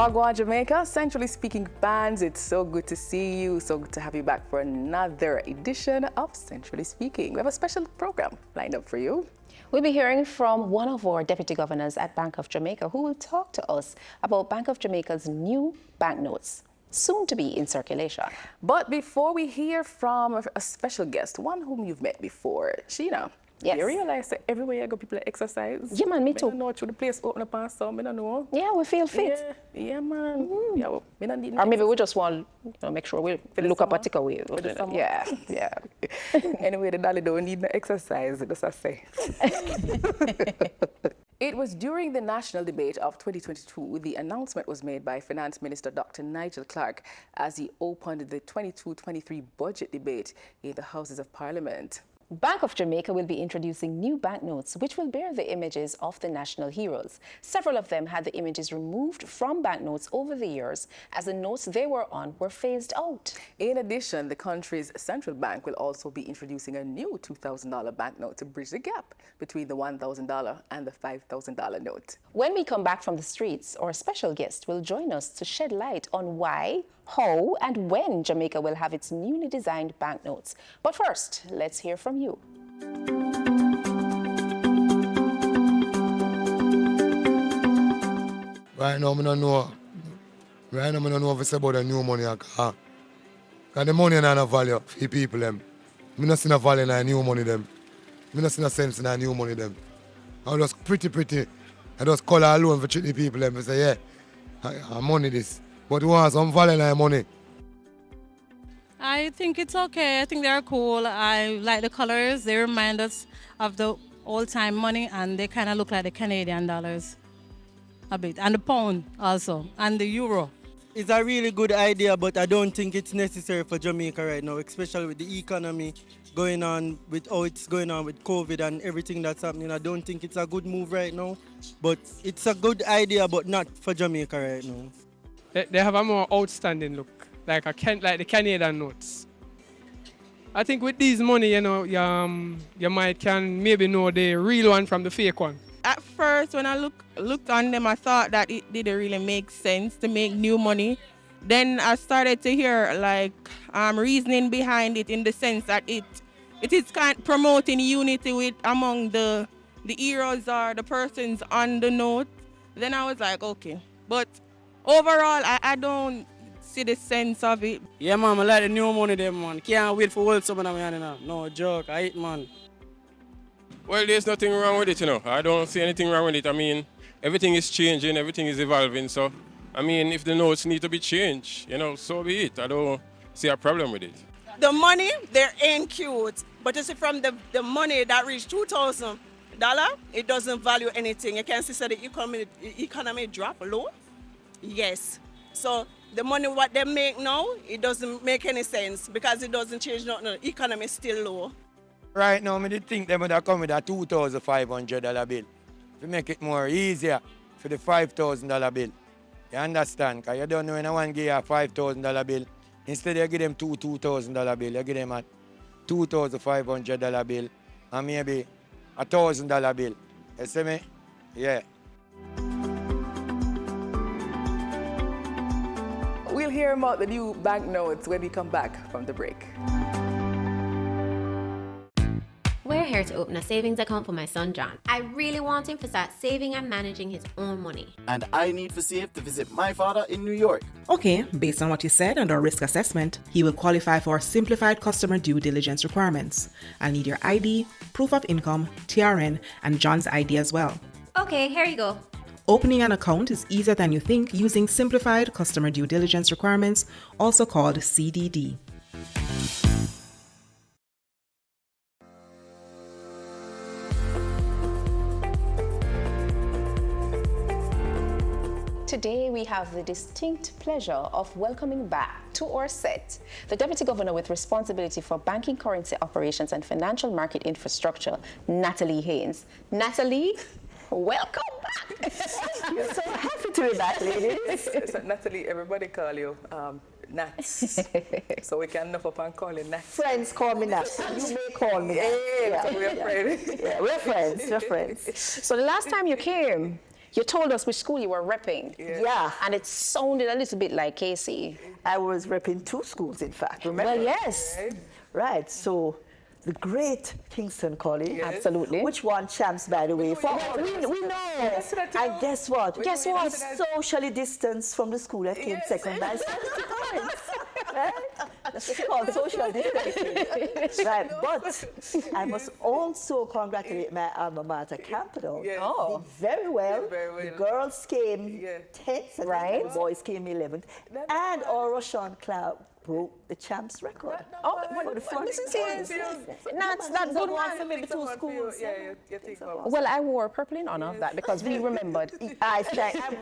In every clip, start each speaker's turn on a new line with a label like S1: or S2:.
S1: Wagwan Jamaica, centrally speaking fans, it's so good to see you, so good to have you back for another edition of Centrally Speaking. We have a special program lined up for you.
S2: We'll be hearing from one of our deputy governors at Bank of Jamaica who will talk to us about Bank of Jamaica's new banknotes, soon to be in circulation.
S1: But before we hear from a special guest, one whom you've met before, Sheena.
S2: Yes.
S1: You realize that everywhere you go, people exercise?
S2: Yeah, man, me too.
S1: I don't know, through the place open up and some, I don't know.
S2: Yeah, we feel fit.
S1: Yeah, man. Yeah, well, we don't need
S2: Or maybe we just want to make sure we look up a ticker way. Yeah, yeah.
S1: Anyway, the dolly don't need no exercise, that's what I say. It was during the national debate of 2022, the announcement was made by Finance Minister Dr. Nigel Clark as he opened the 22-23 budget debate in the Houses of Parliament.
S2: Bank of Jamaica will be introducing new banknotes which will bear the images of the national heroes. Several of them had the images removed from banknotes over the years as the notes they were on were phased out.
S1: In addition, the country's central bank will also be introducing a new $2,000 banknote to bridge the gap between the $1,000 and the $5,000 note.
S2: When we come back from the streets, our special guest will join us to shed light on why, how, and when Jamaica will have its newly designed banknotes. But first, let's hear from you.
S3: Right now, I don't know. Right now, I don't know if it's about the new money. Because the money has no value for people. I don't see no value in the new money. I don't see no sense in the new money. I just pretty. I just call alone for treat the people. I say, yeah, I money this. But we want some value in the money.
S4: I think it's okay. I think they're cool. I like the colors. They remind us of the old-time money, and they kind of look like the Canadian dollars a bit, and the pound also, and the euro.
S5: It's a really good idea, but I don't think it's necessary for Jamaica right now, especially with the economy going on, with how it's going on with COVID and everything that's happening. I don't think it's a good move right now, but it's a good idea, but not for Jamaica right now.
S6: They have a more outstanding look, like the Canadian notes. I think with these money, you know, you can maybe know the real one from the fake one.
S7: At first, when I looked on them, I thought that it didn't really make sense to make new money. Then I started to hear reasoning behind it, in the sense that it is promoting unity among the heroes or the persons on the note. Then I was like, okay, but overall, I don't see the sense of it.
S5: Yeah, man, I like the new money them, man. Can't wait for world something now. No joke, I hate, man.
S8: Well, there's nothing wrong with it, you know. I don't see anything wrong with it. I mean, everything is changing, everything is evolving. So, I mean, if the notes need to be changed, you know, so be it. I don't see a problem with it.
S9: The money, they ain't cute. But you see, from the money that reached $2,000, it doesn't value anything. You can see that the economy drop low. Yes. So the money what they make now, it doesn't make any sense because it doesn't change nothing. The economy is still low.
S3: Right now, I think they would have come with a $2,500 bill to make it more easier for the $5,000 bill. You understand? Because you don't know when I want to give you a $5,000 bill. Instead, you give them two $2,000 bill. You give them a $2,500 bill and maybe a $1,000 bill. You see me? Yeah.
S1: We'll hear about the new banknotes when we come back from the break.
S10: We're here to open a savings account for my son John. I really want him to start saving and managing his own money.
S11: And I need for Safe to visit my father in New York.
S12: Okay, based on what you said and our risk assessment, he will qualify for simplified customer due diligence requirements. I'll need your ID, proof of income, TRN, and John's ID as well.
S10: Okay, here you go.
S12: Opening an account is easier than you think using simplified customer due diligence requirements, also called CDD.
S2: Today, we have the distinct pleasure of welcoming back to our set the Deputy Governor with responsibility for banking, currency operations, and financial market infrastructure, Natalie Haynes. Natalie, welcome back. You're so happy to be back, ladies.
S1: So, Natalie, everybody call you Nats. So we can enough up and call you Nats.
S13: Friends call me Nats. You may call me Nats.
S1: Yeah, so we're friends.
S13: Yeah, we're friends. We're friends.
S2: So the last time you came, You told us which school you were repping.
S13: Yeah.
S2: And it sounded a little bit like KC.
S13: I was repping 2 schools, in fact. Remember?
S2: Well, yes.
S13: Right. So the great Kingston College.
S2: Absolutely.
S13: Which won champs, by the way. We know. And guess what?
S2: Guess what?
S13: Socially distanced from the school that came second by 70 points. Right? That's what it's called, social distancing. Right. But I must also congratulate my alma mater, Camperdown.
S2: Oh.
S13: Did very well. The girls came 10th,
S2: Right.
S13: The boys came 11th. And our Rationale club broke the champs record. For the front.
S2: That's good one
S13: for maybe 2 schools.
S2: Well, I wore purple in honor of that because we remembered.
S13: I'm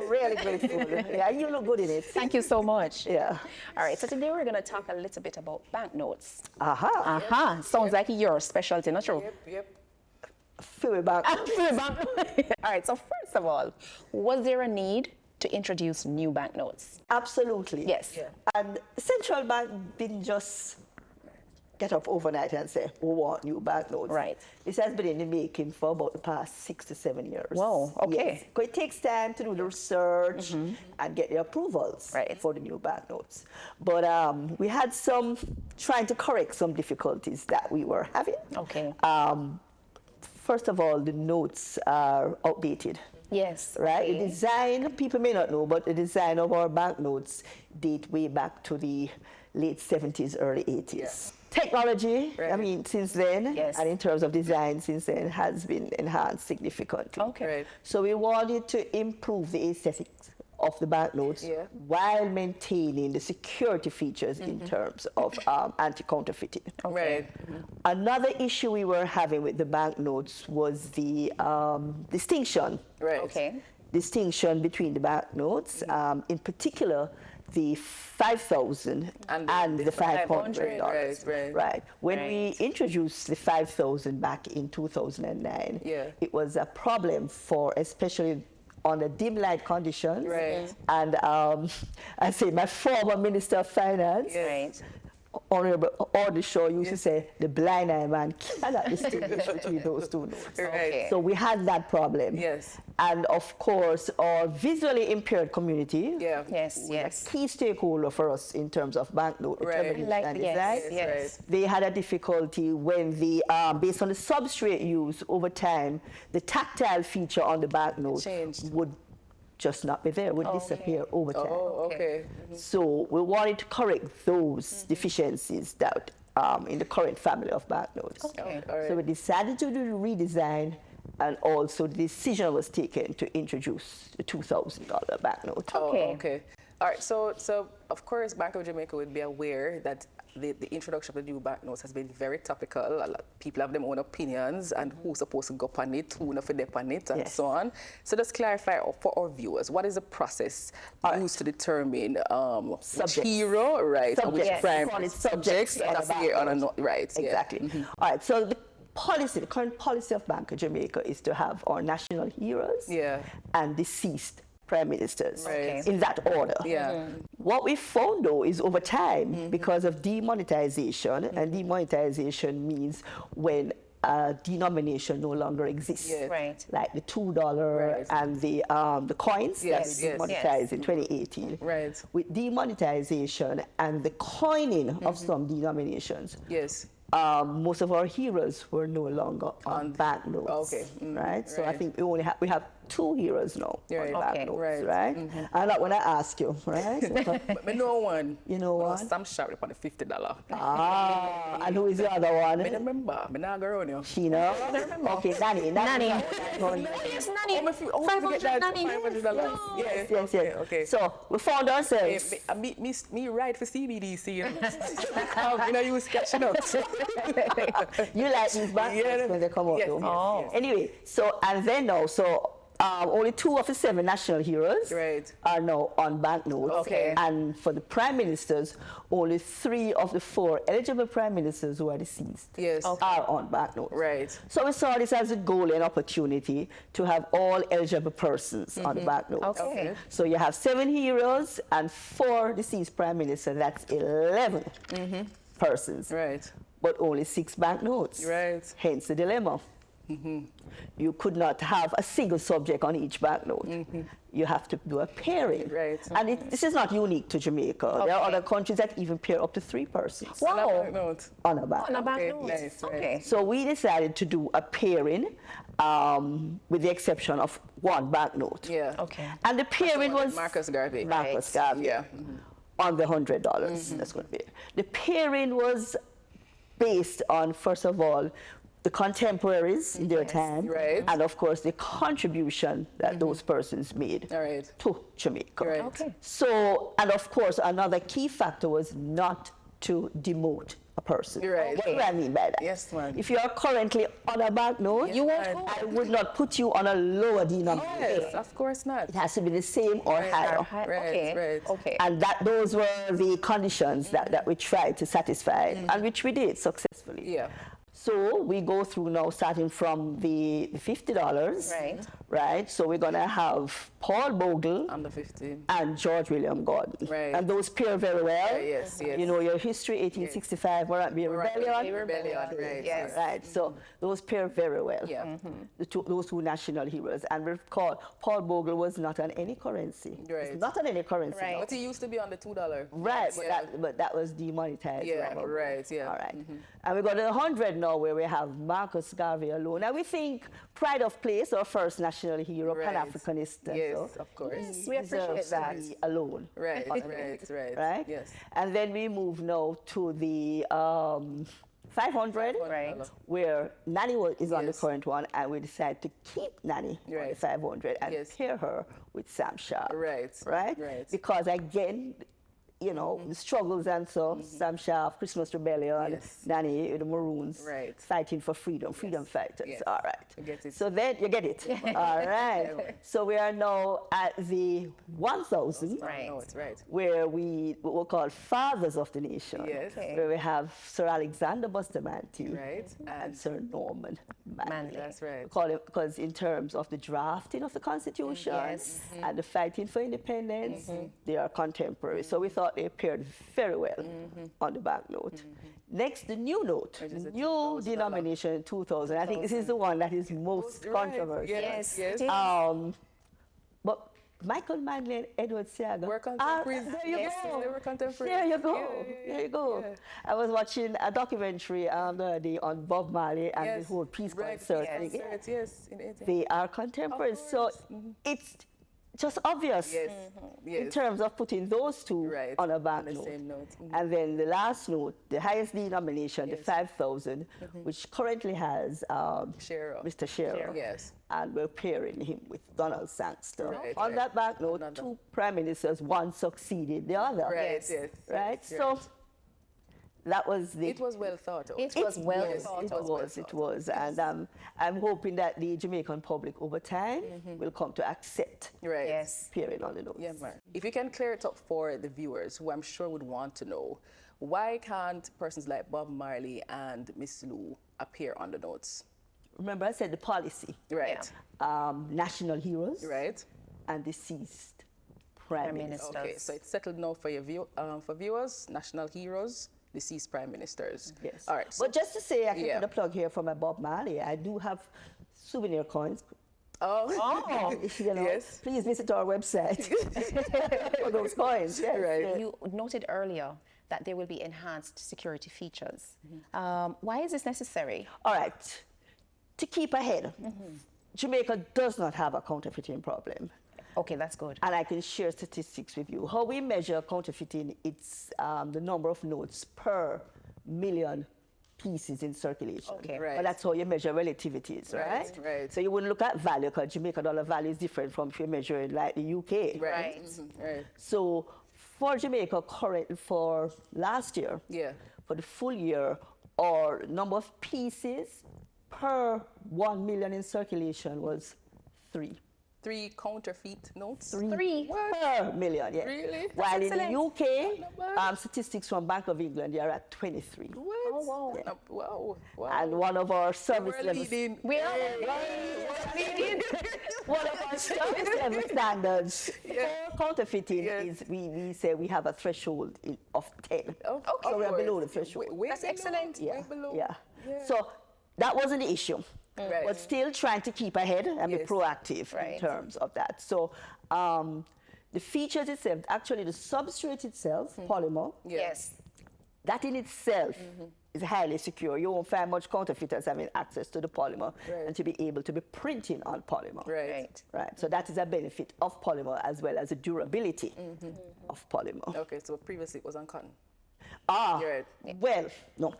S13: really grateful. Yeah, you look good in it.
S2: Thank you so much.
S13: Yeah.
S2: All right, so today we're going to talk a little bit about banknotes.
S13: Aha.
S2: Sounds like your specialty, not true?
S13: Feel back.
S2: All right, so first of all, was there a need to introduce new banknotes?
S13: Absolutely.
S2: Yes.
S13: And the central bank didn't just get up overnight and say, we want new banknotes.
S2: Right.
S13: This has been in the making for about the past 6 to 7 years.
S2: Wow, okay.
S13: Yes. Because it takes time to do the research and get the approvals
S2: Right.
S13: for the new banknotes. But we had trying to correct some difficulties that we were having.
S2: Okay.
S13: First of all, the notes are outdated.
S2: Yes.
S13: Right?
S2: Okay.
S13: The design, people may not know, but the design of our banknotes date way back to the late 70s, early 80s. Technology, I mean, since then,
S2: Yes.
S13: and in terms of design since then, has been enhanced significantly.
S2: Okay.
S13: So we wanted to improve the aesthetics of the banknotes while maintaining the security features in terms of anti-counterfeiting.
S1: Right.
S13: Another issue we were having with the banknotes was the distinction.
S1: Right.
S2: Okay.
S13: Distinction between the banknotes, in particular the 5,000 and the $500.
S1: Right.
S13: When we introduced the 5,000 back in 2009, it was a problem for especially on the dim light conditions.
S1: Right.
S13: And I say my former Minister of Finance, Honorable Ordishaw, used to say the blind eye man cannot distinguish between those two notes.
S1: Right.
S13: So we had that problem.
S1: Yes.
S13: And of course, our visually impaired community,
S2: Yes.
S13: a key stakeholder for us in terms of banknote determination and design.
S2: Yes.
S13: They had a difficulty when the, based on the substrate use over time, the tactile feature on the banknote would just not be there, would disappear over time.
S1: Okay.
S13: So we wanted to correct those deficiencies that in the current family of banknotes.
S2: Okay.
S13: So we decided to do the redesign, and also the decision was taken to introduce the $2,000 banknote.
S1: Okay. All right. So of course, Bank of Jamaica would be aware that the introduction of the new banknotes has been very topical. A lot of people have their own opinions and who's supposed to go on it, who not for dip on it, and so on. So just clarify for our viewers, what is the process used to determine which hero, right, or which prime subjects that appear on a note, right?
S13: Exactly. All right. So the current policy of Bank of Jamaica is to have our national heroes and deceased prime ministers in that order. What we found though is over time, because of demonetization, and demonetization means when a denomination no longer exists, like the $2 and the coins that we demonetized in 2018. With demonetization and the coining of some denominations, most of our heroes were no longer on banknotes. Right? So I think we have 2 heroes now on banknotes, right? And that when I ask you, right?
S1: But no one.
S13: You know one?
S1: Some sharp upon the $50.
S13: And who is the other one?
S1: I remember. I'm not going to
S13: She know? Okay, Nanny.
S2: Yes, Nanny. $500 Nanny.
S13: Yes. Okay. So we found ourselves.
S1: Me right for CBDC. You know, you was catching up.
S13: You like these banknotes when they come out, Anyway, so and then now, only 2 of the 7 national heroes are now on banknotes. And for the prime ministers, only 3 of the 4 eligible prime ministers who are deceased are on banknotes. So we saw this as a goal and opportunity to have all eligible persons on the banknotes. So you have 7 heroes and 4 deceased prime ministers. That's 11 persons. But only 6 banknotes. Hence the dilemma. You could not have a single subject on each banknote. You have to do a pairing.
S1: Right.
S13: And this is not unique to Jamaica. There are other countries that even pair up to 3 persons.
S1: On a banknote.
S13: On a banknote.
S2: On a banknote.
S1: Nice, right.
S2: Okay.
S13: So we decided to do a pairing with the exception of one banknote.
S1: Yeah.
S2: Okay.
S13: And the pairing was
S1: Marcus Garvey.
S13: Marcus Garvey.
S1: Yeah.
S13: On the $100. That's going to be it. The pairing was based on, first of all, the contemporaries in their time,
S1: Right.
S13: and of course the contribution that those persons made
S1: All right.
S13: to Jamaica.
S1: Right.
S2: Okay.
S13: So, and of course, another key factor was not to demote a person.
S1: Right.
S13: What do I mean by that?
S1: Yes, ma'am.
S13: If you are currently on a banknote,
S1: You won't
S13: I would not put you on a lower denomination.
S1: Yes, of course not.
S13: It has to be the same or higher.
S1: Right, right.
S2: Okay.
S13: And those were the conditions that we tried to satisfy, and which we did successfully.
S1: Yeah.
S13: So we go through now, starting from the $50.
S2: Right.
S13: Right. So we're gonna have Paul Bogle
S1: Under 15.
S13: and George William Gordon.
S1: Right.
S13: And those pair very well.
S1: Yes, yes.
S13: You know your history, 1865, Morant Rebellion.
S1: Rebellion, right.
S2: Yes.
S13: Right. So those pair very well.
S1: Yeah.
S13: Those two national heroes. And recall, Paul Bogle was not on any currency.
S1: Right.
S13: He's not on any currency.
S2: Right.
S1: But he used to be on the $2.
S13: Right,
S1: Yeah.
S13: but that was demonetized.
S1: Yeah,
S13: remember?
S1: right, yeah.
S13: All right. And we got the 100 now, where we have Marcus Garvey alone. And we think pride of place, our first national hero,
S1: Right.
S13: Pan-Africanist. and
S1: Yes,
S13: so
S1: of course.
S13: he
S2: We appreciate
S13: deserves
S2: that.
S13: to be alone.
S1: Right,
S13: on the
S1: right,
S13: list,
S1: right.
S13: Right?
S1: Yes.
S13: And then we move now to the 500,
S2: Right.
S13: where Nanny is on the
S1: Yes.
S13: current one, and we decided to keep Nanny on the
S1: Right.
S13: 500 and
S1: Yes.
S13: pair her with Sam Sharp.
S1: Right,
S13: Right?
S1: right.
S13: Because again, you know, the struggles and so, Sam Sharp, Christmas Rebellion,
S1: Yes.
S13: Nanny, the Maroons,
S1: Right.
S13: fighting for freedom, freedom fighters.
S1: Yes.
S13: All right.
S1: I get it.
S13: So then you get it. All right. So we are now at the 1,000,
S2: Right.
S1: No, it's right.
S13: where we what we call fathers of the nation.
S1: Yes. Okay.
S13: Where we have Sir Alexander Bustamante
S1: Right.
S13: and Sir Norman Manley.
S1: That's right.
S13: We call it because in terms of the drafting of the Constitution
S2: Yes.
S13: and the fighting for independence, they are contemporary. So we thought they paired very well on the banknote. Next, the new note,
S1: Which is
S13: the
S1: a
S13: new
S1: $2,000.
S13: denomination, 2,000. I think this is the one that is most
S1: Right.
S13: controversial.
S1: Yes, yes.
S13: But Michael Manley and Edward Seaga
S1: We're contemporaries.
S13: there you
S1: Yes,
S13: go.
S1: they were contemporaries.
S13: There you go.
S1: Yeah.
S13: There you go. I was watching a documentary the other day on Bob Marley and
S1: Yes.
S13: the whole peace
S1: Right,
S13: concert
S1: peace
S13: thing.
S1: concert, yes, in 18.
S13: They are contemporaries. So it's just obvious
S1: Yes,
S13: in
S1: yes.
S13: terms of putting those two
S1: Right,
S13: on a
S1: on the
S13: banknote.
S1: same note.
S13: And then the last note, the highest denomination, the
S1: Yes.
S13: 5,000, which currently has
S1: Shearer.
S13: Mr. Shearer.
S1: Yes.
S13: And we're pairing him with Donald Sangster.
S1: Right,
S13: On
S1: right.
S13: that banknote,
S1: Another.
S13: two prime ministers, one succeeded the other.
S1: Right, yes.
S13: Right?
S1: yes,
S13: So that was the...
S1: it was well thought out.
S2: It was well
S1: Yes,
S2: thought
S1: it
S2: out.
S1: was well thought
S13: It was. And I'm hoping that the Jamaican public over time will come to accept
S1: Right.
S2: Yes.
S13: pairing on the notes.
S1: Yeah, man. If you can clear it up for the viewers, who I'm sure would want to know, why can't persons like Bob Marley and Miss Lou appear on the notes?
S13: Remember, I said the policy.
S1: Right.
S13: National heroes
S1: Right.
S13: and deceased prime ministers.
S1: Okay, so it's settled now for your for viewers, national heroes, deceased prime ministers.
S13: Yes.
S1: All right. So,
S13: But just to say, I can
S1: Yeah.
S13: put a plug here for my Bob Marley. I do have souvenir coins.
S1: oh,
S13: You know,
S1: yes.
S13: please visit our website for those coins. Yes.
S1: Right.
S2: You noted earlier that there will be enhanced security features. Why is this necessary?
S13: All right. To keep ahead, Jamaica does not have a counterfeiting problem.
S2: Okay, that's good.
S13: And I can share statistics with you. How we measure counterfeiting, it's the number of notes per million pieces in circulation.
S2: Okay.
S1: Right.
S13: But that's how you measure relativities, right?
S1: Right.
S13: So you wouldn't look at value, because Jamaica dollar value is different from if you measure it like the UK.
S1: Right.
S2: Right.
S1: Right.
S13: So for Jamaica, for last year,
S1: Yeah.
S13: for the full year, our number of pieces per 1 million in circulation was 3.
S1: 3 counterfeit notes.
S13: 3 per million, yeah.
S1: Really?
S13: While in the
S1: excellent.
S13: UK,
S1: Not bad.
S13: statistics from Bank of England, they are at 23.
S1: What?
S2: Oh, wow.
S1: Yeah. Wow. Wow.
S13: And one of our service
S1: We're
S13: levels,
S1: leading.
S2: We are
S13: one of our service level standards for counterfeiting is we say we have a threshold of 10.
S1: Oh,
S13: So we are
S1: course.
S13: below the threshold.
S1: Way
S2: That's
S1: below.
S2: excellent.
S13: Yeah,
S1: Way below.
S13: yeah. So that wasn't the issue. but still trying to keep ahead and be proactive in terms of that. So the features itself, actually the substrate itself, polymer, that in itself is highly secure. You won't find much counterfeiters having access to the polymer and to be able to be printing on polymer. Right. So that is a benefit of polymer as well as the durability of polymer.
S1: Okay, so previously it was on cotton.
S13: Well, no.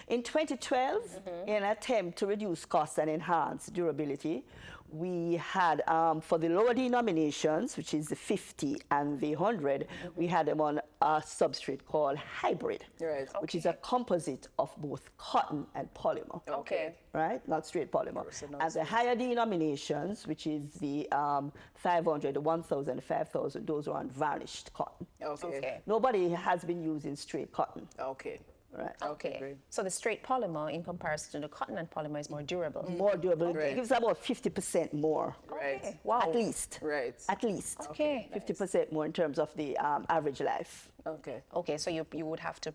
S13: In 2012, in an attempt to reduce costs and enhance durability, we had, for the lower denominations, which is the 50 and the 100, we had them on a substrate called hybrid, which is a composite of both cotton and polymer. Right? Not straight polymer. And the higher denominations, which is the 500, the 1,000, 5,000, those are on varnished cotton. Nobody has been using straight cotton. Right.
S2: Okay. So the straight polymer in comparison to the cotton and polymer is more durable.
S13: More durable. It gives about 50% more.
S2: Wow.
S13: At least. At least. 50% more in terms of the average life.
S2: Okay, so you would have to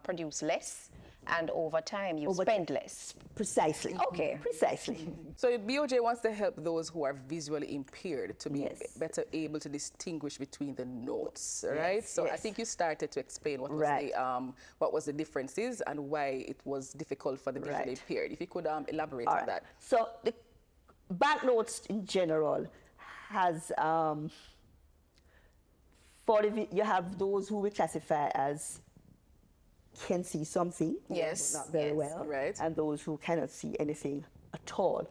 S2: produce less, and over time you spend less.
S13: Precisely. Precisely.
S1: So BOJ wants to help those who are visually impaired to be better able to distinguish between the notes, right? So I think you started to explain what was the differences and why it was difficult for the visually impaired. If you could elaborate on that.
S13: So the banknotes in general has you have those who we classify as can see something, not very well, and those who cannot see anything at all.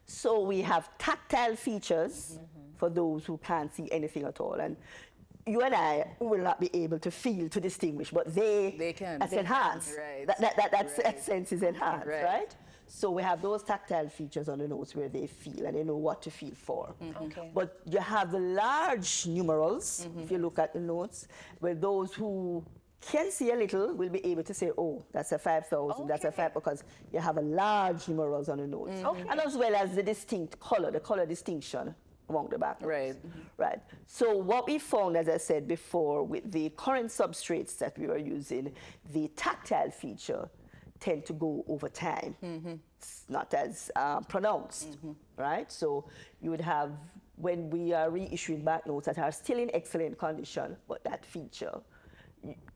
S13: So we have tactile features for those who can't see anything at all, and you and I will not be able to feel, to distinguish, but they can. That's enhanced. That sense is enhanced, right? So we have those tactile features on the notes where they feel and they know what to feel for. But you have the large numerals, if you look at the notes, where those who can see a little will be able to say, oh, that's a 5,000, that's a 5, because you have a large numerals on the notes. And as well as the distinct color, the color distinction among the banknotes. Right. So what we found, as I said before, with the current substrates that we were using, the tactile feature tend to go over time. It's not as pronounced, right? So you would have, when we are reissuing banknotes that are still in excellent condition, but that feature,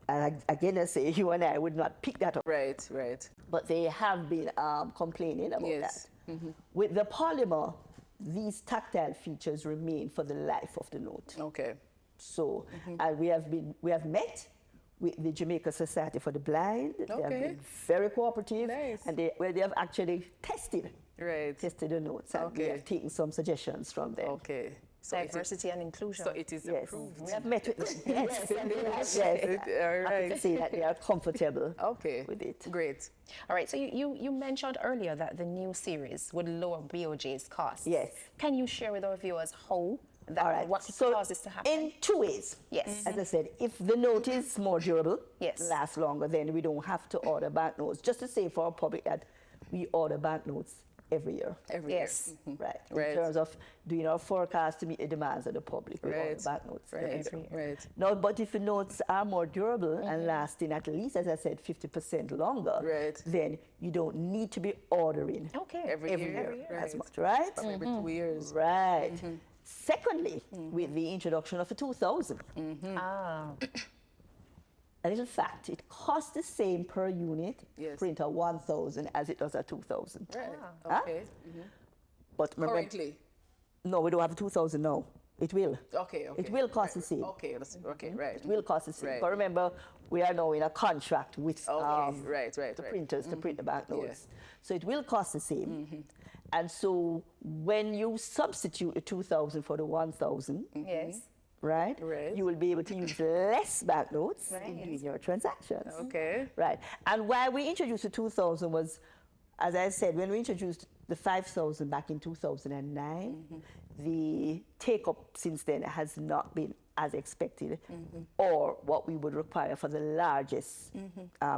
S13: and again I say, you and I would not pick that up. But they have been complaining about that. With the polymer, these tactile features remain for the life of the note. So, and we have met with the Jamaica Society for the Blind. They have been very cooperative, and they have actually tested the notes, and we have taken some suggestions from them.
S2: So diversity and inclusion.
S1: So it is approved.
S13: We have met with them. I can say that they are comfortable with it.
S1: Great.
S2: All right, so you mentioned earlier that the new series would lower BOJ's costs. Can you share with our viewers how that, what could cause this to happen?
S13: In two ways. As I said, if the note is more durable, lasts longer, then we don't have to order banknotes. Just to say for our public that we order banknotes every year. In terms of doing our forecast to meet the demands of the public, we order banknotes every year. Now, but if the notes are more durable and lasting at least, as I said, 50% longer, then you don't need to be ordering every year as much, right?
S1: Every 2 years.
S13: Secondly, with the introduction of the 2000, a little fact, it costs the same per unit to print a 1,000 as it does a 2,000. But remember,
S1: currently?
S13: No, we don't have a 2,000 now. It will. It will cost the same. It will cost the same. But remember, we are now in a contract with the printers to print the banknotes. So it will cost the same. And so when you substitute the 2,000 for the 1,000, you will be able to use less banknotes in doing your transactions. And why we introduced the 2,000 was, as I said, when we introduced the 5,000 back in 2009, the take-up since then has not been as expected, or what we would require for the largest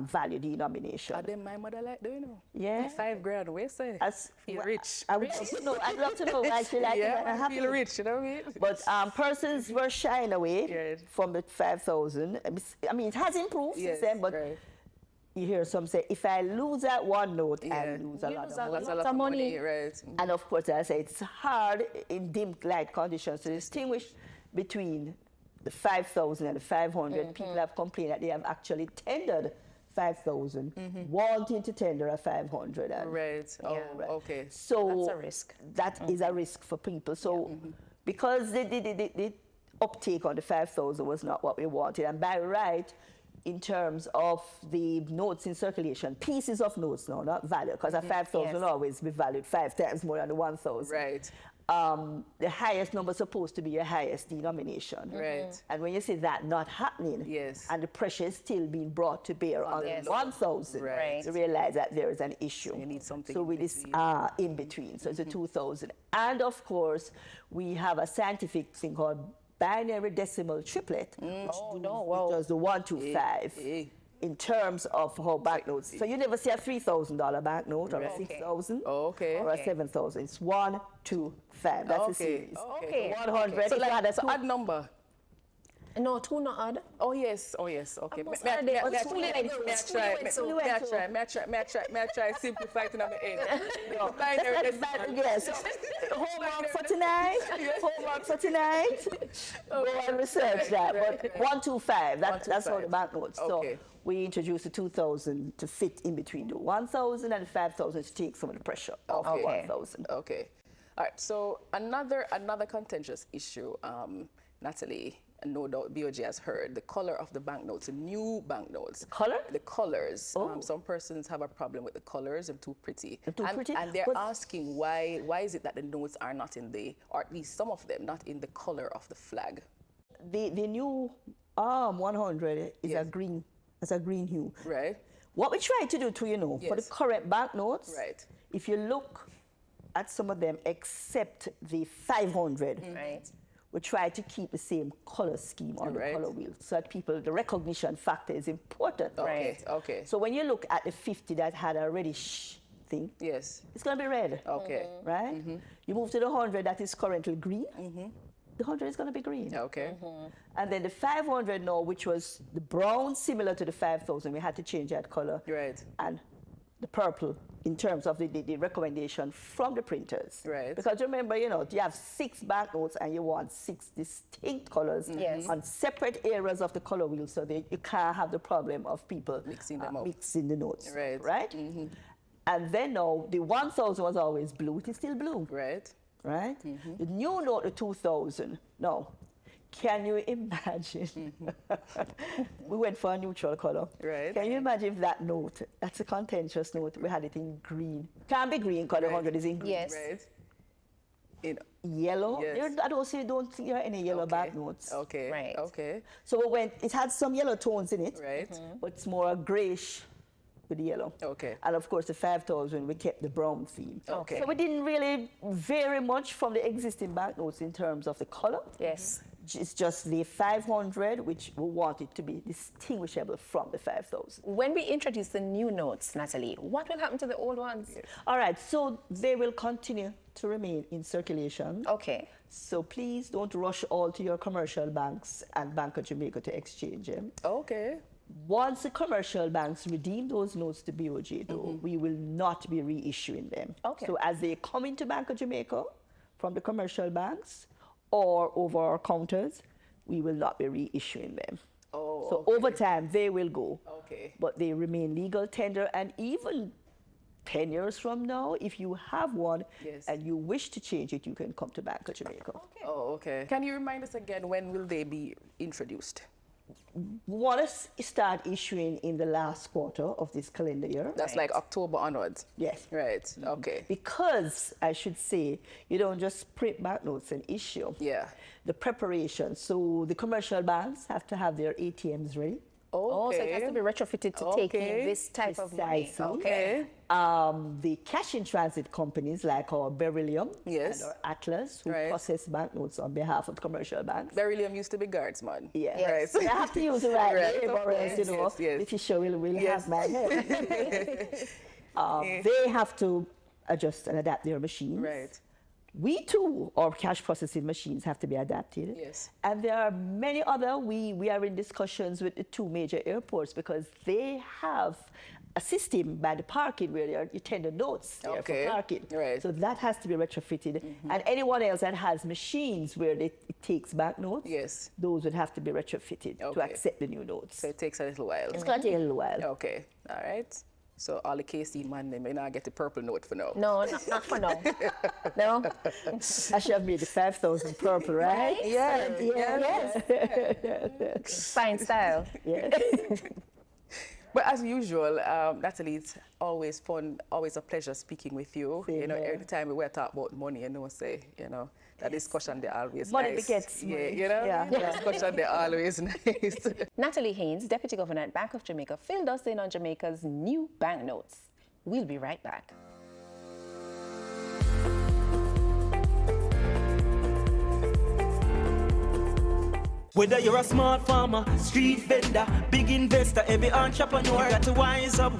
S13: value denomination.
S1: My mother like, do you know?
S13: Yeah.
S1: $5,000, where say? Feel rich.
S13: I would love to know. I'd love to know. Actually,
S1: I feel rich, you know what I mean?
S13: But persons were shying away from the 5,000. I mean, it has improved since then, but you hear some say, if I lose that one note, I lose a lot of money.
S1: Right.
S13: And of course, I say it's hard in dim light conditions to distinguish between the 5,000 and the 500. People have complained that they have actually tendered 5,000, wanting to tender a 500.
S1: Right. Oh, okay.
S13: So
S2: that's a risk.
S13: That is a risk for people. So because the uptake on the 5,000 was not what we wanted, and by right, in terms of the notes in circulation, pieces of notes now, not value, because a 5,000 will always be valued 5 times more than the 1,000.
S1: Right.
S13: The highest number is supposed to be your highest denomination.
S1: Right.
S13: And when you see that not happening, and the pressure is still being brought to bear on 1,000, you realize that there is an issue.
S1: So you need something
S13: so it is in between. So it's a 2,000. And of course, we have a scientific thing called binary decimal triplet, which does the 1 to 5 in terms of how banknotes. So you never see a $3,000 banknote or a 6,000 or a 7,000. It's 1, 2, 5. That's the series. 100.
S1: So like that's an odd number.
S2: No, 2 not odd.
S1: Oh yes, okay. May I try simplify it in my head.
S13: Yes. Homework for tonight. Homework for tonight. Go and research that. But 1, 2, 5. That's how the banknotes. So we introduced the 2,000 to fit in between the 1,000 and the 5,000 to take some of the pressure off the 1,000.
S1: Okay. All right. So another contentious issue, Natalie. And no doubt BOJ has heard the color of the banknotes, the new banknotes.
S13: The color?
S1: The colors. Some persons have a problem with the colors and too pretty. And they're asking why is it that the notes are not in the, or at least some of them, not in the color of the flag?
S13: The new 100 is a green. It's a green hue.
S1: Right.
S13: What we try to do too, for the current banknotes, if you look at some of them, except the 500, we try to keep the same color scheme on the color wheel so that the recognition factor is important.
S1: Okay.
S13: So when you look at the 50 that had a reddish thing,
S1: it's
S13: going to be red.
S1: Okay.
S13: Right? You move to the 100 that is currently green, the 100 is going to be green.
S1: Okay.
S13: And then the 500 now, which was the brown similar to the 5,000, we had to change that color.
S1: Right.
S13: And the purple in terms of the recommendation from the printers.
S1: Right.
S13: Because remember, you have 6 banknotes and you want 6 distinct colors on separate areas of the color wheel so that you can't have the problem of people
S1: mixing them up.
S13: Mixing the notes.
S1: Right.
S13: And then now, the 1,000 was always blue. It is still blue.
S1: Right.
S13: The new note, the 2,000, now, can you imagine? We went for a neutral color.
S1: Right.
S13: Can you imagine if that note, that's a contentious note, we had it in green? Can't be green because the 100 is in green.
S2: Yes.
S1: Right. In
S13: yellow?
S1: Yes.
S13: I don't think there are any yellow banknotes.
S1: Okay.
S2: Right.
S1: Okay.
S13: So it had some yellow tones in it.
S1: Right.
S13: But it's more grayish with the yellow.
S1: Okay.
S13: And of course, the 5,000, we kept the brown theme.
S1: Okay.
S13: So we didn't really vary much from the existing banknotes in terms of the color.
S2: Yes.
S13: It's just the 500, which we want it to be distinguishable from the 5,000.
S2: When we introduce the new notes, Natalie, what will happen to the old ones?
S13: Yes. All right, so they will continue to remain in circulation.
S2: Okay.
S13: So please don't rush all to your commercial banks and Bank of Jamaica to exchange them.
S1: Okay.
S13: Once the commercial banks redeem those notes to BOJ, though, we will not be reissuing them.
S2: Okay.
S13: So as they come into Bank of Jamaica from the commercial banks or over our counters, we will not be reissuing them. So over time, they will go.
S1: Okay.
S13: But they remain legal tender, and even 10 years from now, if you have one and you wish to change it, you can come to Bank of Jamaica.
S1: Okay. Okay. Can you remind us again, when will they be introduced?
S13: We want to start issuing in the last quarter of this calendar year.
S1: That's like October onwards?
S13: Yes.
S1: Right, okay.
S13: Because, I should say, you don't just print banknotes and issue.
S1: Yeah.
S13: The preparation. So the commercial banks have to have their ATMs ready.
S2: Oh, so it has to be retrofitted to take in this type of money.
S13: Okay. The cash in transit companies like our Beryllium and our Atlas, who process banknotes on behalf of commercial banks.
S1: Beryllium used to be guardsman.
S13: Yeah.
S1: Right.
S13: They have to use the right name, or else, the teacher will have my head. They have to adjust and adapt their machines.
S1: Right.
S13: We too, our cash processing machines have to be adapted.
S1: Yes.
S13: And there are many other, we are in discussions with the 2 major airports because they have a system by the parking where you tender notes there for parking.
S1: Right.
S13: So that has to be retrofitted. And anyone else that has machines where it takes banknotes,
S1: yes,
S13: those would have to be retrofitted to accept the new notes.
S1: So it takes a little while.
S13: It's going to take a little while.
S1: Okay, all right. So all the KC man, they may not get the purple note for now.
S2: No, not for now. No.
S13: I should have made the 5,000 purple, right?
S2: Yes.
S13: Yes.
S2: Fine style.
S13: Yes.
S1: But as usual, Natalie, it's always fun, always a pleasure speaking with you.
S13: Same
S1: every time we talk about money, that discussion they're always
S13: money
S1: nice.
S13: begets money.
S1: Discussion they're always nice.
S2: Natalie Haynes, Deputy Governor at Bank of Jamaica, filled us in on Jamaica's new banknotes. We'll be right back.
S14: Whether you're a smart farmer, street vendor, big investor, every entrepreneur, you got to wise up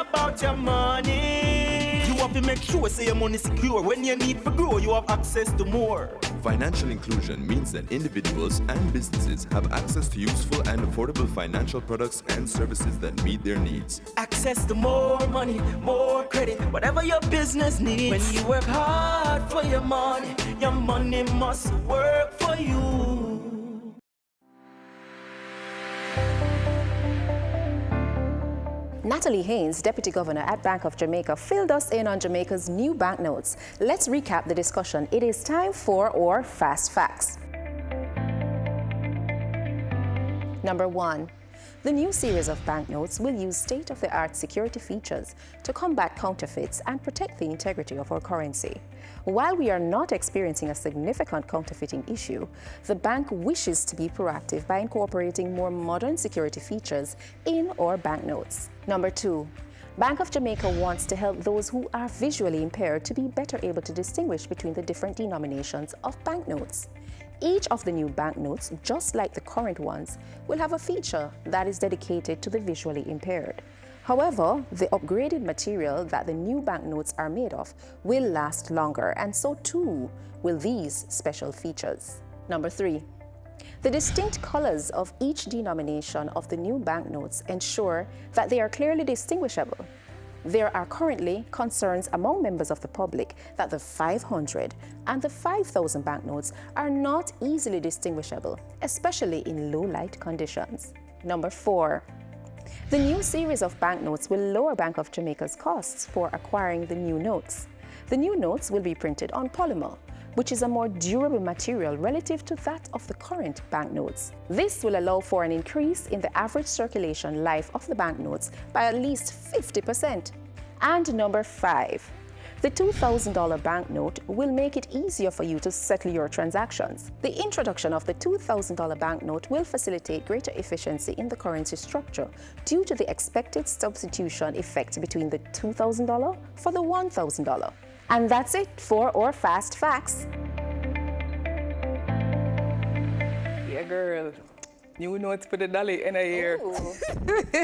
S14: about your money. You have to make sure say your money secure. When you need to grow, you have access to more.
S15: Financial inclusion means that individuals and businesses have access to useful and affordable financial products and services that meet their needs.
S14: Access to more money, more credit, whatever your business needs. When you work hard for your money must work for you.
S2: Natalie Haynes, Deputy Governor at Bank of Jamaica, filled us in on Jamaica's new banknotes. Let's recap the discussion. It is time for our Fast Facts. Number 1. The new series of banknotes will use state-of-the-art security features to combat counterfeits and protect the integrity of our currency. While we are not experiencing a significant counterfeiting issue, the bank wishes to be proactive by incorporating more modern security features in our banknotes. Number 2. Bank of Jamaica wants to help those who are visually impaired to be better able to distinguish between the different denominations of banknotes. Each of the new banknotes, just like the current ones, will have a feature that is dedicated to the visually impaired. However, the upgraded material that the new banknotes are made of will last longer, and so too will these special features. Number 3. The distinct colors of each denomination of the new banknotes ensure that they are clearly distinguishable. There are currently concerns among members of the public that the 500 and the 5,000 banknotes are not easily distinguishable, especially in low light conditions. Number 4. The new series of banknotes will lower Bank of Jamaica's costs for acquiring the new notes. The new notes will be printed on polymer, which is a more durable material relative to that of the current banknotes. This will allow for an increase in the average circulation life of the banknotes by at least 50%. And number 5. The $2,000 banknote will make it easier for you to settle your transactions. The introduction of the $2,000 banknote will facilitate greater efficiency in the currency structure due to the expected substitution effect between the $2,000 for the $1,000. And that's it for our Fast Facts.
S1: Yeah, girl. New notes for the dolly in a year.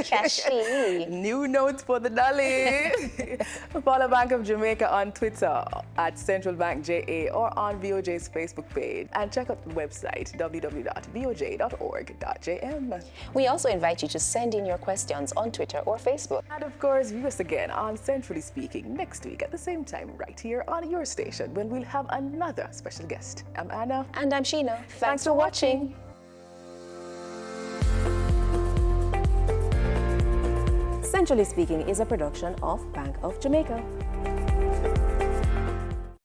S2: Cashy.
S1: New notes for the dolly. Follow Bank of Jamaica on Twitter at Central Bank JA or on VOJ's Facebook page. And check out the website www.voj.org.jm.
S2: We also invite you to send in your questions on Twitter or Facebook.
S1: And of course, view us again on Centrally Speaking next week at the same time right here on your station when we'll have another special guest. I'm Anna.
S2: And I'm Sheena. Thanks for watching. Centrally Speaking is a production of Bank of Jamaica.